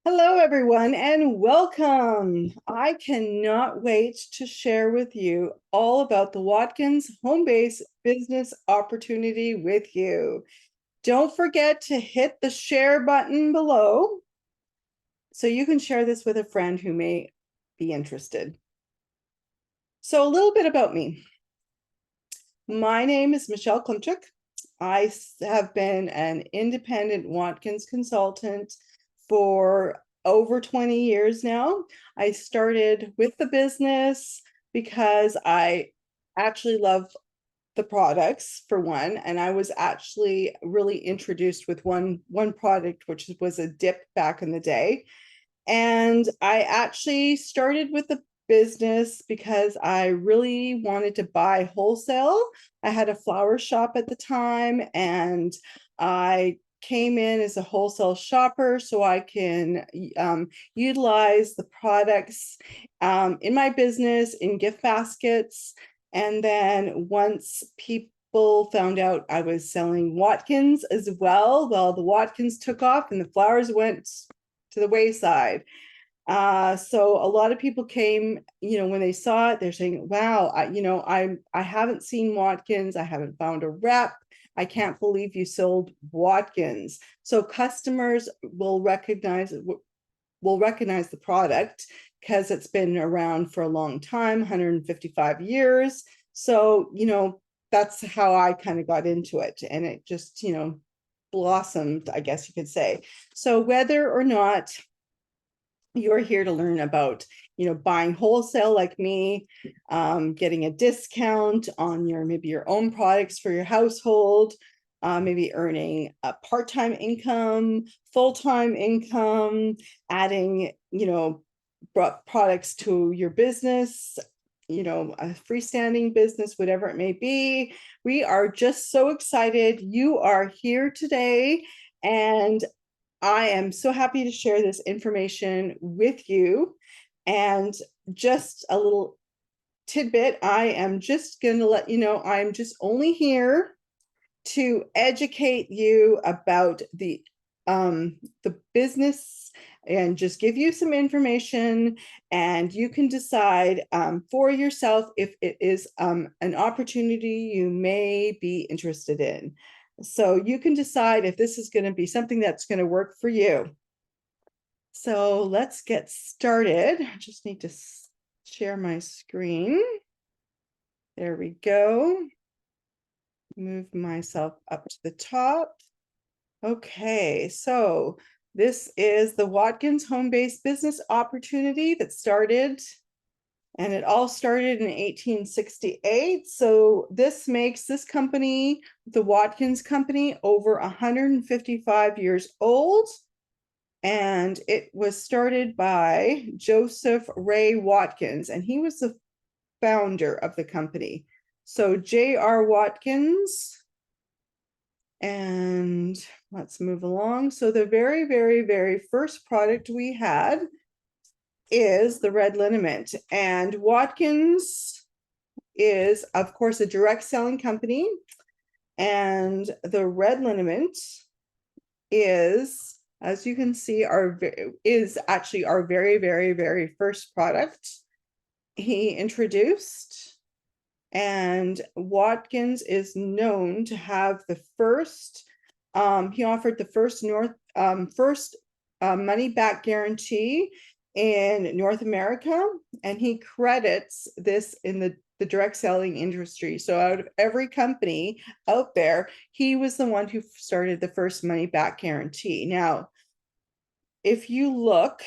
Hello, everyone, and welcome. I cannot wait to share with you all about the Watkins home-based business opportunity with you. Don't forget to hit the share button below so you can share this with a friend who may be interested. So a little bit about me. My name is Michelle Klimchuk. I have been an independent Watkins consultant for over 20 years now. I started with the business because I actually love the products for one, and I was actually really introduced with one product, which was a dip back in the day. And I actually started with the business because I really wanted to buy wholesale. I had a flower shop at the time, and I came in as a wholesale shopper so I can utilize the products in my business in gift baskets. And then once people found out I was selling Watkins as well, the Watkins took off and the flowers went to the wayside. So a lot of people came, when they saw it, they're saying, wow, I haven't seen Watkins. I haven't found a rep. I can't believe you sold Watkins. So customers will recognize the product because it's been around for a long time, 155 years. So, that's how I kind of got into it. And it just, blossomed, I guess you could say. So whether or not you're here to learn about, buying wholesale like me, getting a discount on maybe your own products for your household, maybe earning a part-time income, full-time income, adding, products to your business, a freestanding business, whatever it may be. We are just so excited you are here today, and I am so happy to share this information with you. And just a little tidbit, I am just going to let you know I'm just only here to educate you about the business and just give you some information, and you can decide for yourself if it is an opportunity you may be interested in. So you can decide if this is going to be something that's going to work for you. So let's get started. I just need to share my screen. There we go. Move myself up to the top. Okay, so this is the Watkins home-based business opportunity that started, and it all started in 1868. So this makes this company, the Watkins Company, over 155 years old. And it was started by Joseph Ray Watkins, and he was the founder of the company. So J.R. Watkins, and let's move along. So the very, very, very first product we had is the red liniment, and Watkins is, of course, a direct selling company, and the red liniment is, as you can see, is actually our very, very, very first product he introduced. And Watkins is known to have the first, he offered the first money back guarantee in North America, and he credits this in the direct selling industry. So out of every company out there, he was the one who started the first money back guarantee. Now, if you look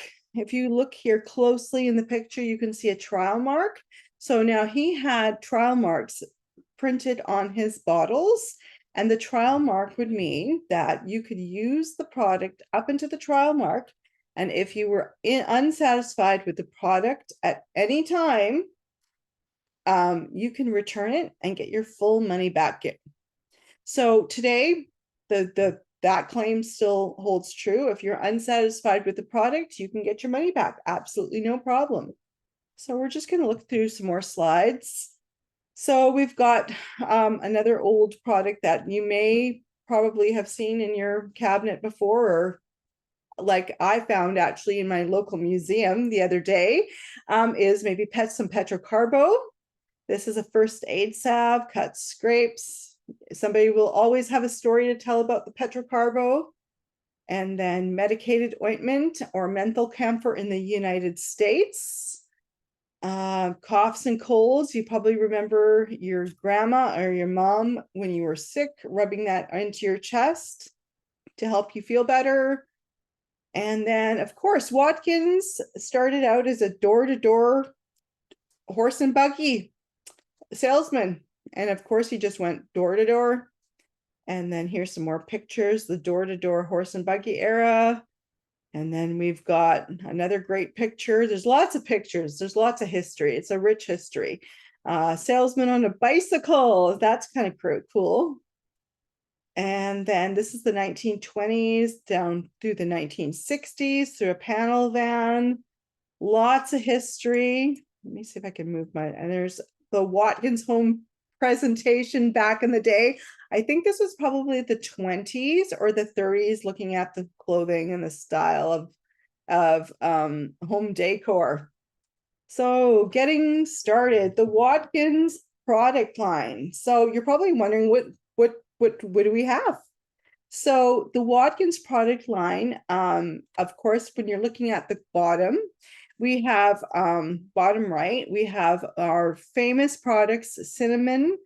here closely in the picture, you can see a trial mark. So now he had trial marks printed on his bottles, and the trial mark would mean that you could use the product up into the trial mark. And if you were unsatisfied with the product at any time, you can return it and get your full money back. So today, that claim still holds true. If you're unsatisfied with the product, you can get your money back. Absolutely no problem. So we're just going to look through some more slides. So we've got another old product that you may probably have seen in your cabinet before, or like I found actually in my local museum the other day, is maybe some petrocarbo. This is a first aid salve, cuts, scrapes. Somebody will always have a story to tell about the petrocarbo. And then medicated ointment or menthol camphor in the United States. Coughs and colds, you probably remember your grandma or your mom when you were sick, rubbing that into your chest to help you feel better. And then, of course, Watkins started out as a door-to-door horse and buggy salesman. And of course, he just went door-to-door. And then here's some more pictures, the door-to-door horse and buggy era. And then we've got another great picture. There's lots of pictures. There's lots of history. It's a rich history. Salesman on a bicycle. That's kind of cool. And then this is the 1920s down through the 1960s through a panel van. Lots of history. Let me see if I can move and there's the Watkins home presentation back in the day. I think this was probably the 20s or the 30s, looking at the clothing and the style of home decor. So getting started, the Watkins product line. So you're probably wondering what do we have? So the Watkins product line, of course, when you're looking at the bottom, we have bottom right, we have our famous products, cinnamon,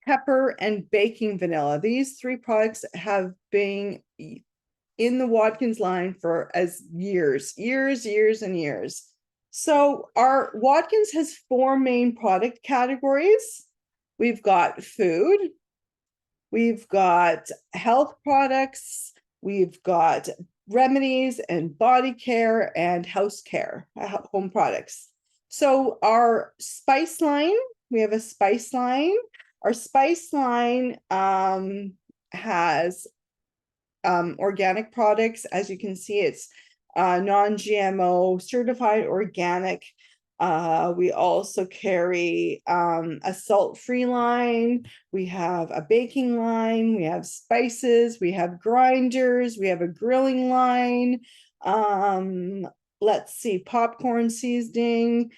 pepper, and baking vanilla. These three products have been in the Watkins line for years and years. So our Watkins has four main product categories. We've got food, we've got health products, we've got remedies and body care and house care, home products. So our spice line, we have a spice line. Our spice line has organic products. As you can see, it's non-GMO, certified organic. We also carry a salt-free line. We have a baking line. We have spices. We have grinders. We have a grilling line. Let's see, popcorn seasoning.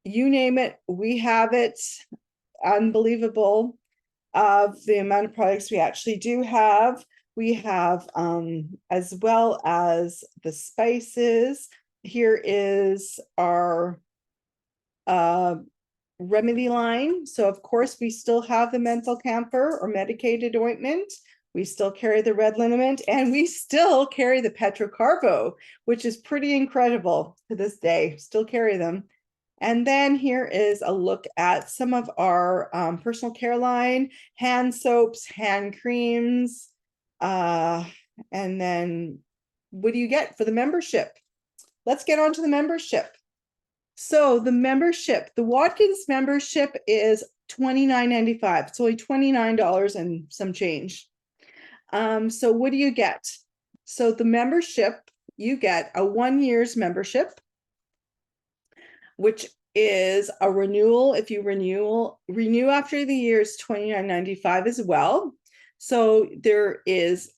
You name it, we have it. Unbelievable of the amount of products we actually do have. We have as well as the spices. Here is our remedy line. So of course we still have the menthol camphor or medicated ointment. We still carry the red liniment, and we still carry the petrocarbo, which is pretty incredible to this day. Still carry them. And then here is a look at some of our personal care line, hand soaps, hand creams. And then what do you get for the membership? Let's get on to the membership. So the membership, the Watkins membership is $29.95. It's only $29 and some change. So what do you get? So the membership, you get a 1 year's membership, which is a renewal. If you renew after the year is $29.95 as well. So there is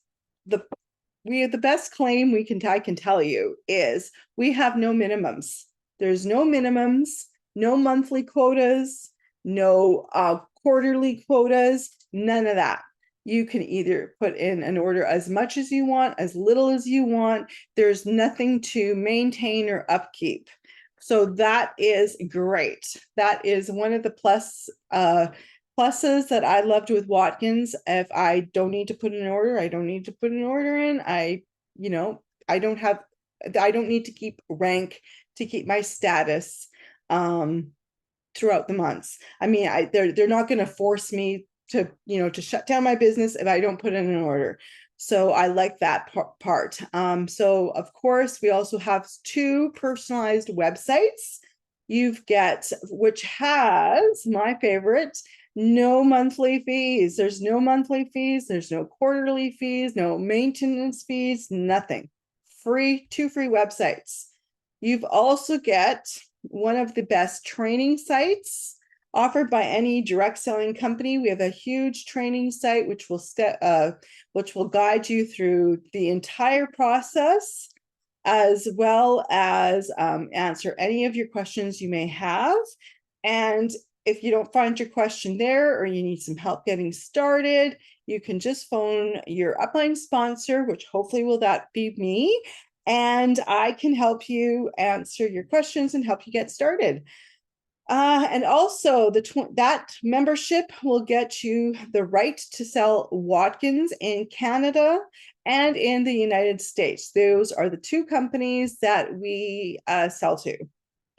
we have the best claim I can tell you is we have no minimums. There's no minimums, no monthly quotas, no quarterly quotas, none of that. You can either put in an order as much as you want, as little as you want. There's nothing to maintain or upkeep. So that is great. That is one of the pluses that I loved with Watkins. If I don't need to put an order, I don't need to put an order in. I don't need to keep rank to keep my status throughout the months. I mean, they're not going to force me to shut down my business if I don't put in an order. So I like that part. So of course, we also have 2 personalized websites. Which has my favorite, no monthly fees. There's no monthly fees. There's no quarterly fees, no maintenance fees, nothing. Free, 2 free websites. You've also get one of the best training sites offered by any direct selling company. We have a huge training site which will guide you through the entire process as well as answer any of your questions you may have. And if you don't find your question there, or you need some help getting started, you can just phone your upline sponsor, which hopefully will that be me, and I can help you answer your questions and help you get started. And also that membership will get you the right to sell Watkins in Canada and in the United States. Those are the two companies that we sell to.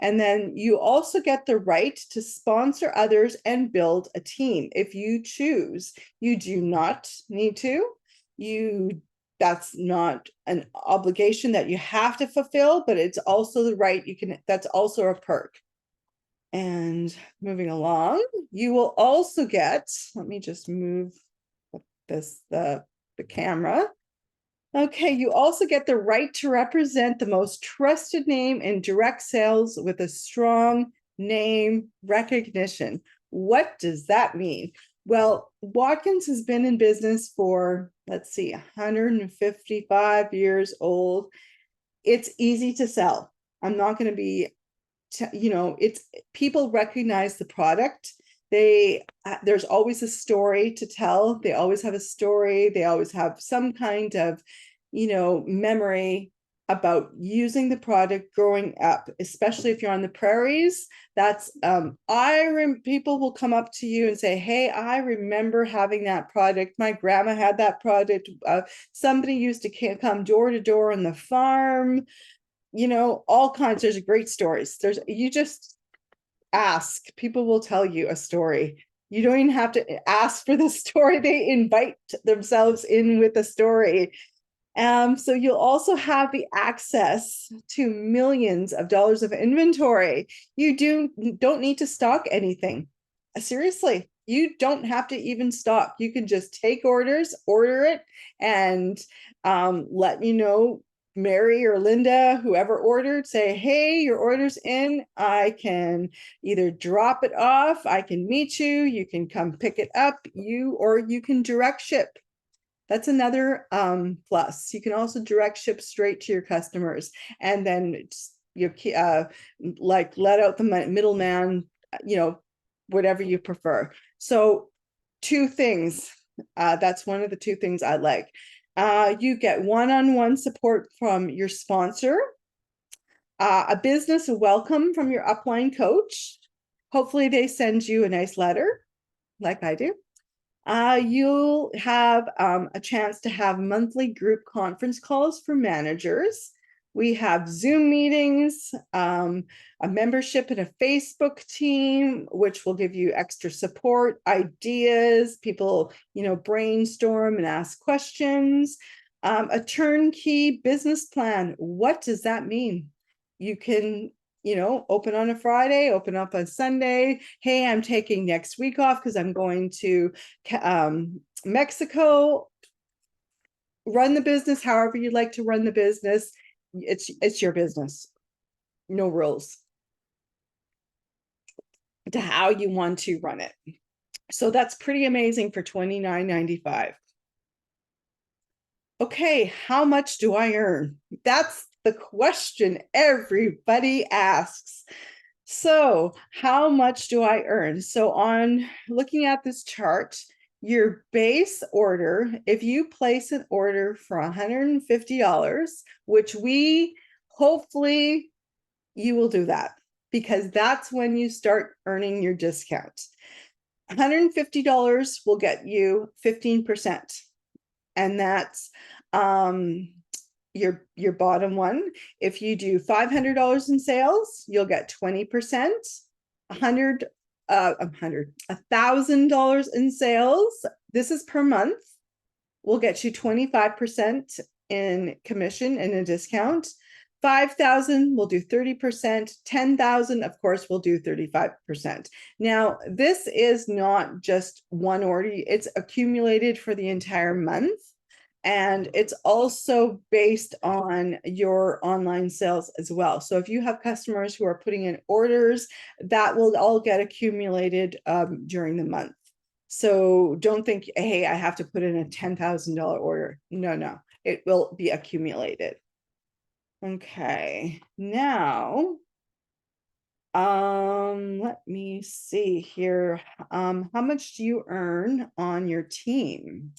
And then you also get the right to sponsor others and build a team if you choose. You do not need to. That's not an obligation that you have to fulfill, but it's also the right that's also a perk. And moving along, you will also get, let me just move the camera. Okay, you also get the right to represent the most trusted name in direct sales with a strong name recognition. What does that mean? Well, Watkins has been in business for, let's see, 155 years old. It's easy to sell. I'm not going to be it's people recognize the product. There's always a story to tell. They always have a story. They always have some kind of memory about using the product growing up, especially if you're on the prairies. That's people will come up to you and say, hey, I remember having that product. My grandma had that product. Somebody used to come door to door on the farm. All kinds. There's great stories. You just ask, people will tell you a story. You don't even have to ask for the story. They invite themselves in with a story. So you'll also have the access to millions of dollars of inventory. You don't need to stock anything. Seriously, you don't have to even stock. You can just take orders, order it, and let Mary or Linda, whoever ordered, say, hey, your order's in. I can either drop it off, I can meet you, you can come pick it up, or you can direct ship. That's another plus. You can also direct ship straight to your customers, and then like let out the middleman, whatever you prefer. So two things. That's one of the two things I like. You get one-on-one support from your sponsor, a business welcome from your upline coach. Hopefully they send you a nice letter like I do. You'll have a chance to have monthly group conference calls for managers. We have Zoom meetings, a membership in a Facebook team, which will give you extra support, ideas, people, brainstorm and ask questions. A turnkey business plan. What does that mean? You can open on a Friday, open up on Sunday. Hey, I'm taking next week off because I'm going to Mexico. Run the business however you'd like to run the business. It's your business. No rules to how you want to run it. So that's pretty amazing for $29.95. Okay, how much do I earn? That's the question everybody asks. So how much do I earn? So on looking at this chart, your base order, if you place an order for $150, which hopefully you will do that, because that's when you start earning your discount. $150 will get you 15%. And that's your bottom one. If you do $500 in sales, you'll get 20%. $1,000 in sales, this is per month, will get you 25% in commission and a discount. 5,000 will do 30%. 10,000, of course, will do 35%. Now, this is not just one order, it's accumulated for the entire month. And it's also based on your online sales as well. So if you have customers who are putting in orders, that will all get accumulated during the month. So don't think, hey, I have to put in a $10,000 order. No, it will be accumulated. Okay, now, let me see here. How much do you earn on your team?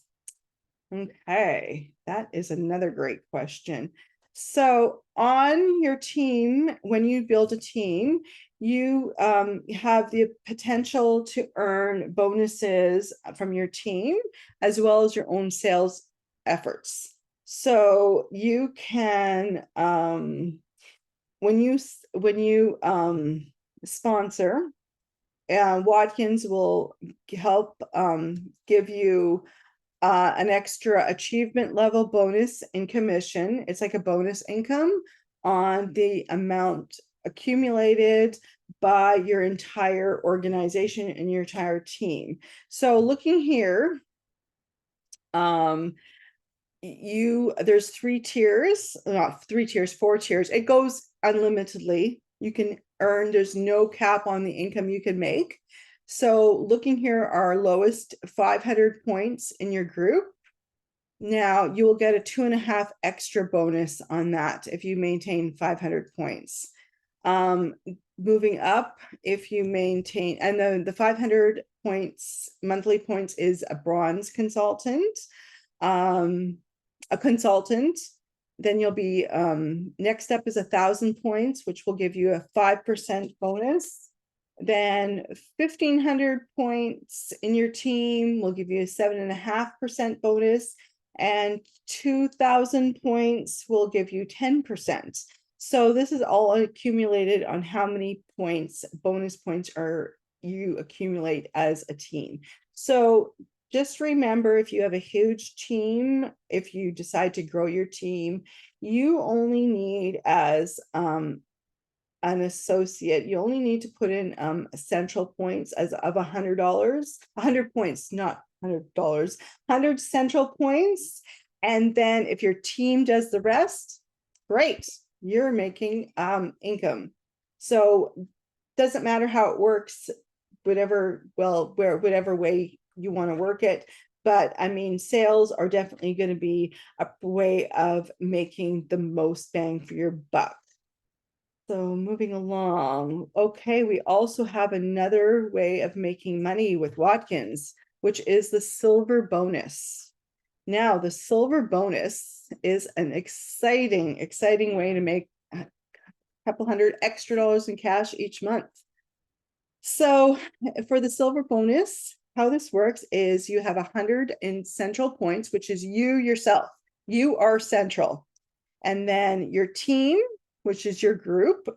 Okay, that is another great question. So on your team, when you build a team, you have the potential to earn bonuses from your team as well as your own sales efforts. So you can when you sponsor, Watkins will help give you an extra achievement level bonus in commission. It's like a bonus income on the amount accumulated by your entire organization and your entire team. So looking here, there's 3 tiers, not 3 tiers, 4 tiers. It goes unlimitedly. You can earn, there's no cap on the income you can make. So looking here, our lowest 500 points in your group. Now you will get a 2.5 extra bonus on that if you maintain 500 points. Moving up, if you maintain, and then the 500 points, monthly points, is a bronze consultant. A consultant, then you'll be, next up is 1,000 points, which will give you a 5% bonus. Then 1,500 points in your team will give you a 7.5% bonus, and 2,000 points will give you 10%. So this is all accumulated on how many points, bonus points, are you accumulate as a team. So just remember, if you have a huge team, if you decide to grow your team, you only need, as an associate, you only need to put in central points as of $100, 100 points, not $100, 100 central points. And then if your team does the rest, great, you're making income. So doesn't matter how it works, whatever way you want to work it. But I mean, sales are definitely going to be a way of making the most bang for your buck. So moving along. Okay, we also have another way of making money with Watkins, which is the silver bonus. Now, the silver bonus is an exciting way to make a couple hundred extra dollars in cash each month. So for the silver bonus, how this works is you have 100 in central points, which is you yourself. You are central. And then your team, which is your group,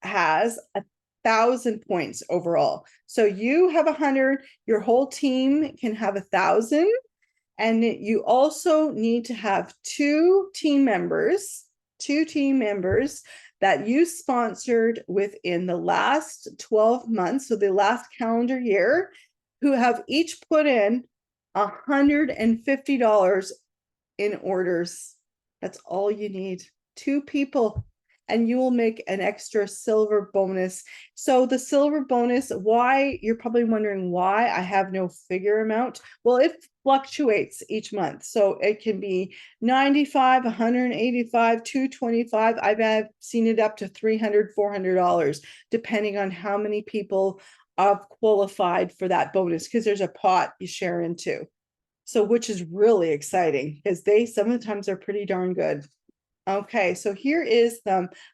has 1,000 points overall. So you have 100, your whole team can have 1,000. And you also need to have two team members that you sponsored within the last 12 months, so the last calendar year, who have each put in $150 in orders. That's all you need. 2 people, and you will make an extra silver bonus. So the silver bonus, why, you're probably wondering why I have no figure amount. Well, it fluctuates each month. So it can be 95, 185, 225. I've seen it up to $300, $400, depending on how many people have qualified for that bonus, because there's a pot you share into. So, which is really exciting, because they sometimes are pretty darn good. Okay, so here is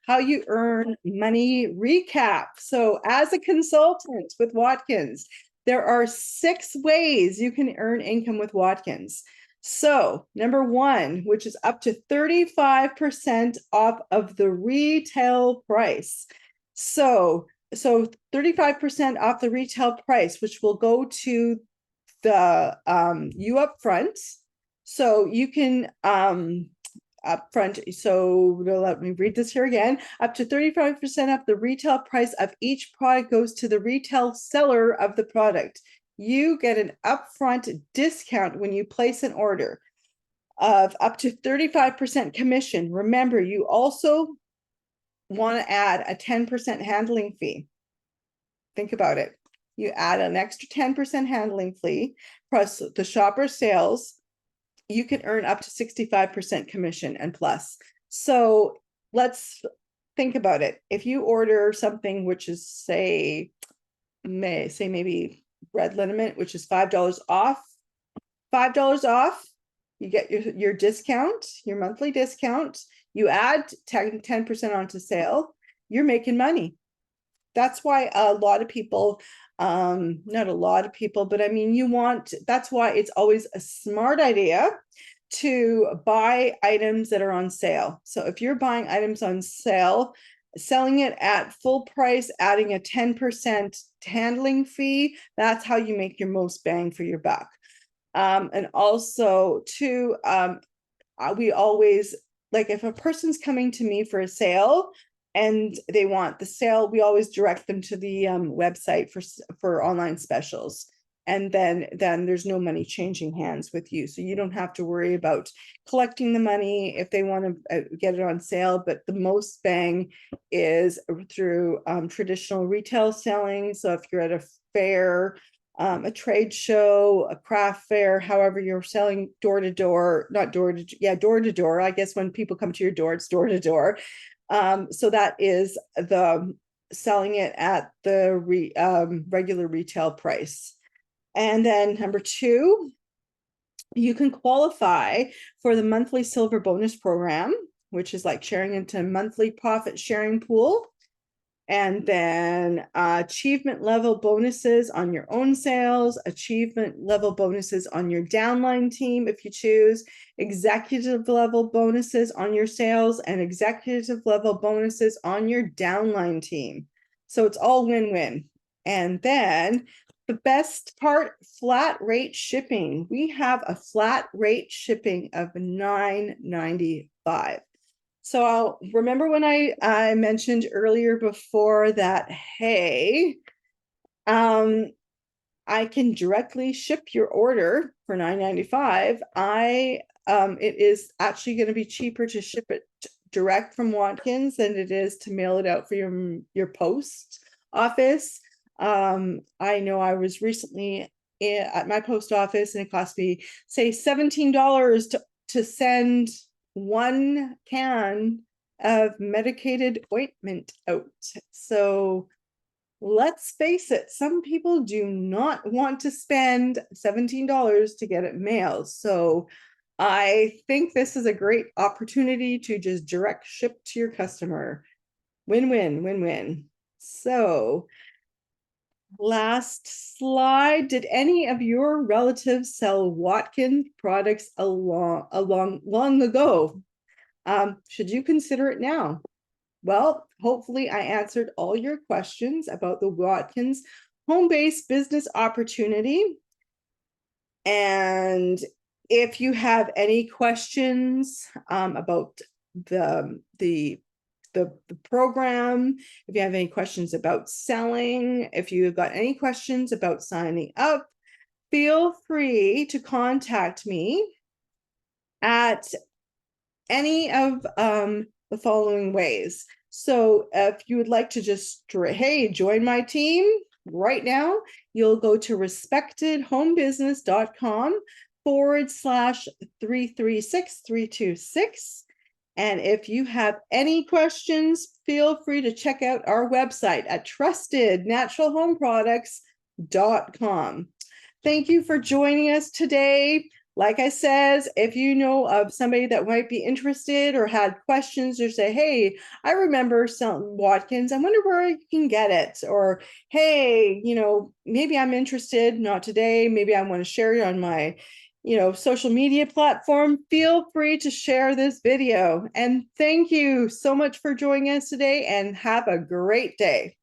how you earn money recap. So as a consultant with Watkins, there are 6 ways you can earn income with Watkins. So number 1, which is up to 35% off of the retail price. So 35% off the retail price, which will go to the you up front. So you can upfront. So let me read this here again. Up to 35% of the retail price of each product goes to the retail seller of the product. You get an upfront discount when you place an order of up to 35% commission. Remember, you also want to add a 10% handling fee. Think about it. You add an extra 10% handling fee plus the shopper sales. You can earn up to 65% commission and plus. So let's think about it. If you order something which is say maybe red liniment, which is $5 off, you get your discount, your monthly discount, you add 10% onto sale, you're making money. That's why a lot of people, not a lot of people, but I mean, that's why it's always a smart idea to buy items that are on sale. So if you're buying items on sale, selling it at full price, adding a 10% handling fee, that's how you make your most bang for your buck. And also too, we always, like, if a person's coming to me for a sale and they want the sale, we always direct them to the website for online specials. And then there's no money changing hands with you. So you don't have to worry about collecting the money if they want to get it on sale. But the most bang is through traditional retail selling. So if you're at a fair, a trade show, a craft fair, however you're selling door to door, door to door. I guess when people come to your door, it's door to door. So that is the selling it at the regular retail price. And then number 2, you can qualify for the monthly silver bonus program, which is like sharing into monthly profit sharing pool. And then achievement level bonuses on your own sales, achievement level bonuses on your downline team if you choose, executive level bonuses on your sales, and executive level bonuses on your downline team. So it's all win-win. And then the best part, flat rate shipping. We have a flat rate shipping of $9.95. So I'll remember when I mentioned earlier before that, hey, I can directly ship your order for $9.95. It is actually going to be cheaper to ship it direct from Watkins than it is to mail it out for your post office. I know I was recently at my post office and it cost me, say, $17 to send 1 can of medicated ointment out. So let's face it, some people do not want to spend $17 to get it mailed. So I think this is a great opportunity to just direct ship to your customer. Win-win, win-win. So last slide. Did any of your relatives sell Watkins products long ago? Should you consider it now? Well, hopefully I answered all your questions about the Watkins home-based business opportunity. And if you have any questions about the program, if you have any questions about selling, if you've got any questions about signing up, feel free to contact me at any of the following ways. So if you would like to just, hey, join my team right now, you'll go to respectedhomebusiness.com/336326. And if you have any questions, feel free to check out our website at trustednaturalhomeproducts.com. Thank you for joining us today. Like I said, if you know of somebody that might be interested or had questions, or say, hey, I remember selling Watkins, I wonder where I can get it. Or, hey, maybe I'm interested, not today, maybe I want to share it on my social media platform, feel free to share this video. And thank you so much for joining us today, and have a great day.